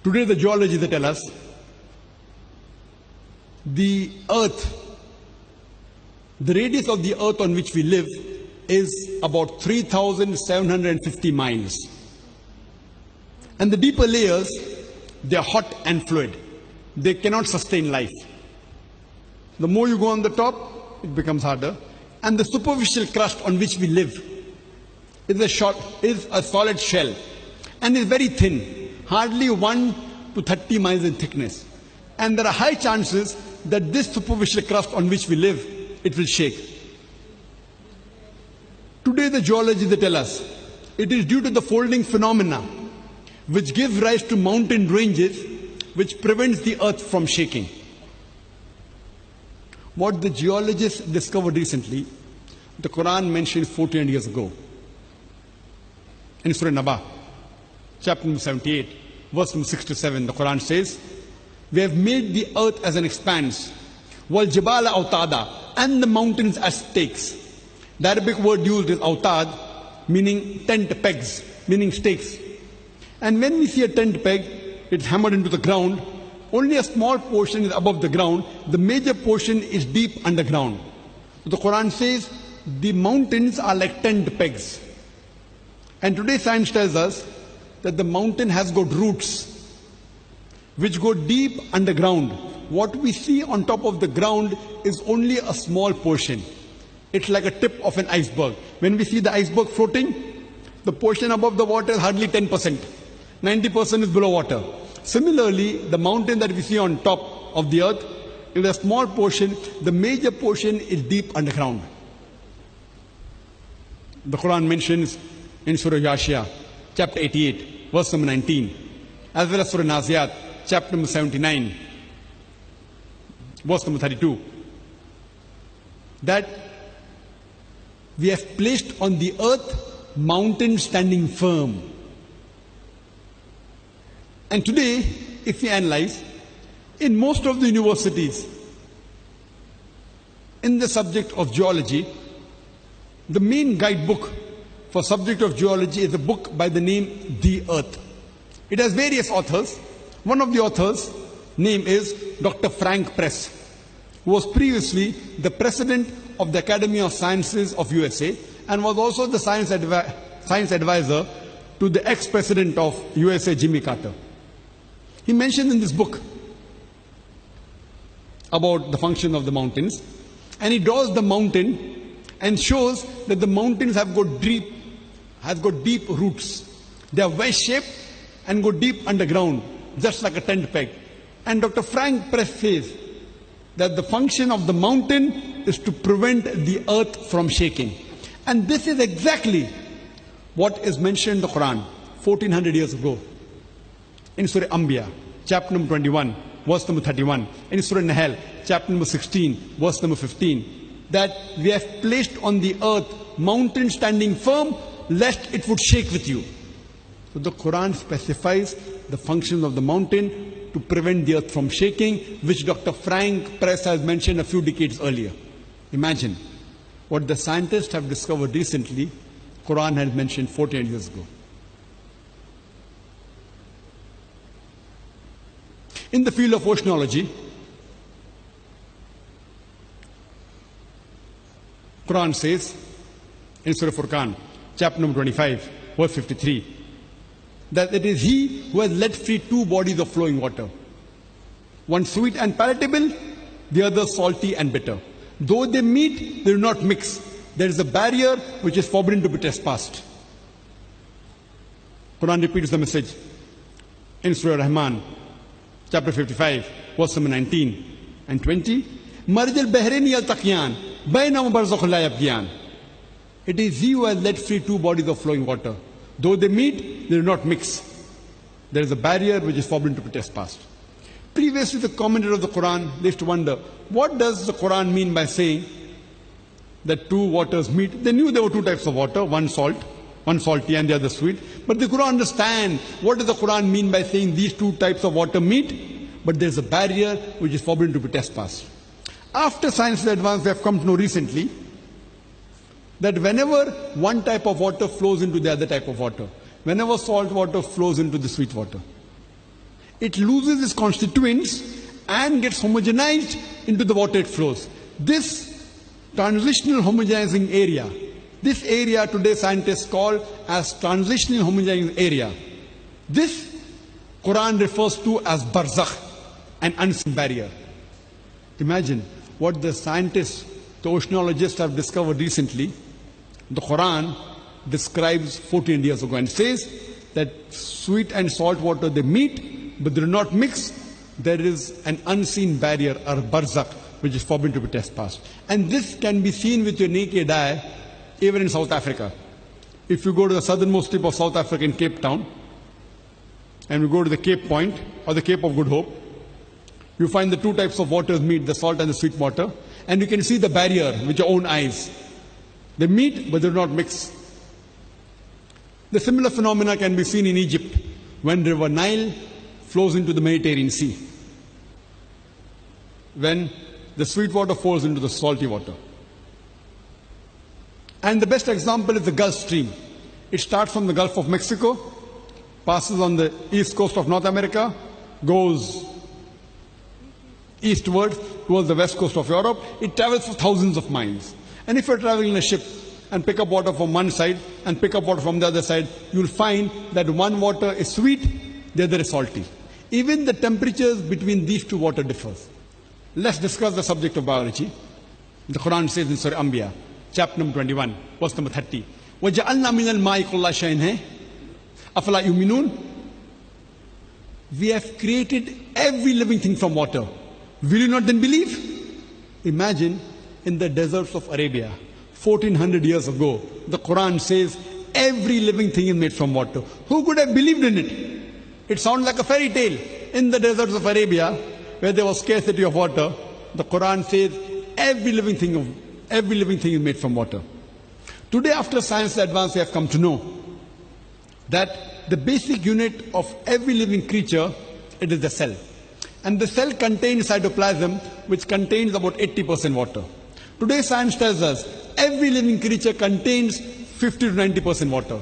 Today the geology they tell us the earth, the radius of the earth on which we live is about 3,750 miles. And the deeper layers, they are hot and fluid. They cannot sustain life. The more you go on the top, it becomes harder. And the superficial crust on which we live is a solid shell and is very thin, hardly 1 to 30 miles in thickness. And there are high chances that this superficial crust on which we live, it will shake. Today the geology they tell us it is due to the folding phenomena which gives rise to mountain ranges which prevents the earth from shaking. What the geologists discovered recently, the Quran mentioned 1400 years ago. In Surah Naba, chapter number 78, verse number 6 to 7, the Quran says, we have made the earth as an expanse, wal jibala autada, and the mountains as stakes. The Arabic word used is autad, meaning tent pegs, meaning stakes. And when we see a tent peg, it's hammered into the ground. Only a small portion is above the ground. The major portion is deep underground. So the Quran says the mountains are like tent pegs. And today science tells us that the mountain has got roots which go deep underground. What we see on top of the ground is only a small portion. It's like a tip of an iceberg. When we see the iceberg floating, the portion above the water is hardly 10%. 90% is below water. Similarly, the mountain that we see on top of the earth is a small portion. The major portion is deep underground. The Quran mentions in Surah Yashia, chapter 88, verse number 19, as well as Surah Naziyat, chapter number 79, verse number 32, that we have placed on the earth mountains standing firm. And today, if we analyze, in most of the universities, in the subject of geology, the main guidebook for subject of geology is a book by the name The Earth. It has various authors. One of the authors' name is Dr. Frank Press, who was previously the president of the Academy of Sciences of USA and was also the science advisor to the ex-president of USA, Jimmy Carter. He mentioned in this book about the function of the mountains, and he draws the mountain and shows that the mountains have got deep roots. They are wedge-shaped and go deep underground, just like a tent peg. And Dr. Frank Press says that the function of the mountain is to prevent the earth from shaking. And this is exactly what is mentioned in the Quran 1400 years ago. In Surah Anbiya, chapter number 21, verse number 31. In Surah Nahl, chapter number 16, verse number 15. That we have placed on the earth mountains standing firm, lest it would shake with you. So the Quran specifies the function of the mountain to prevent the earth from shaking, which Dr. Frank Press has mentioned a few decades earlier. Imagine what the scientists have discovered recently, Quran has mentioned 14 years ago. In the field of oceanology, Quran says in Surah Furqan, chapter number 25, verse 53, that it is He who has let free two bodies of flowing water, one sweet and palatable, the other salty and bitter. Though they meet, they do not mix. There is a barrier which is forbidden to be trespassed. Quran repeats the message in Surah Rahman, chapter 55, verse number 19 and 20. Marjal Bahrain yaltaqiyan, bainahuma barzakhun la yabghiyan. It is He who has let free two bodies of flowing water. Though they meet, they do not mix. There is a barrier which is forbidden to be trespassed. Previously, the commentators of the Quran, they used to wonder, what does the Quran mean by saying that two waters meet? They knew there were two types of water, one salty and the other sweet. But they couldn't understand what does the Quran mean by saying these two types of water meet, but there's a barrier which is forbidden to be trespassed. After science advance, we have come to know recently that whenever one type of water flows into the other type of water, whenever salt water flows into the sweet water, it loses its constituents and gets homogenized into the water it flows. This transitional homogenizing area, this area today scientists call as transitional homogenizing area, this Quran refers to as barzakh, an unseen barrier. Imagine what the scientists, the oceanologists have discovered recently. The Quran describes 14 years ago and says that sweet and salt water, they meet, but they do not mix. There is an unseen barrier, or barzakh, which is forbidden to be trespassed. And this can be seen with your naked eye, even in South Africa. If you go to the southernmost tip of South Africa in Cape Town, and you go to the Cape Point, or the Cape of Good Hope, you find the two types of waters meet, the salt and the sweet water, and you can see the barrier with your own eyes. They meet, but they do not mix. The similar phenomena can be seen in Egypt, when River Nile flows into the Mediterranean Sea, when the sweet water falls into the salty water. And the best example is the Gulf Stream. It starts from the Gulf of Mexico, passes on the east coast of North America, goes eastward towards the west coast of Europe. It travels for thousands of miles. And if you're traveling in a ship and pick up water from one side and pick up water from the other side, you'll find that one water is sweet, the other is salty. Even the temperatures between these two water differs. Let's discuss the subject of biology. The Quran says in Surah Anbiya, chapter number 21, verse number 30, وَجَعَلْنَا مِنَ الْمَاءِ كُلَّ شَيْءٍ حَيٍّ أَفَلَا يُؤْمِنُونَ. We have created every living thing from water. Will you not then believe? Imagine in the deserts of Arabia, 1400 years ago, the Quran says every living thing is made from water. Who could have believed in it? It sounds like a fairy tale. In the deserts of Arabia, where there was scarcity of water, the Quran says every living thing is made from water. Today, after science advance, we have come to know that the basic unit of every living creature, it is the cell. And the cell contains cytoplasm, which contains about 80% water. Today, science tells us every living creature contains 50 to 90% water.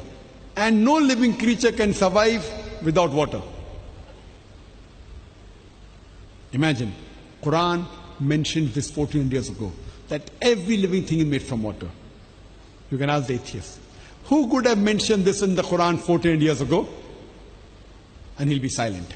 And no living creature can survive without water. Imagine, Quran mentioned this 1400 years ago, that every living thing is made from water. You can ask the atheist, who could have mentioned this in the Quran 1400 years ago? And he'll be silent.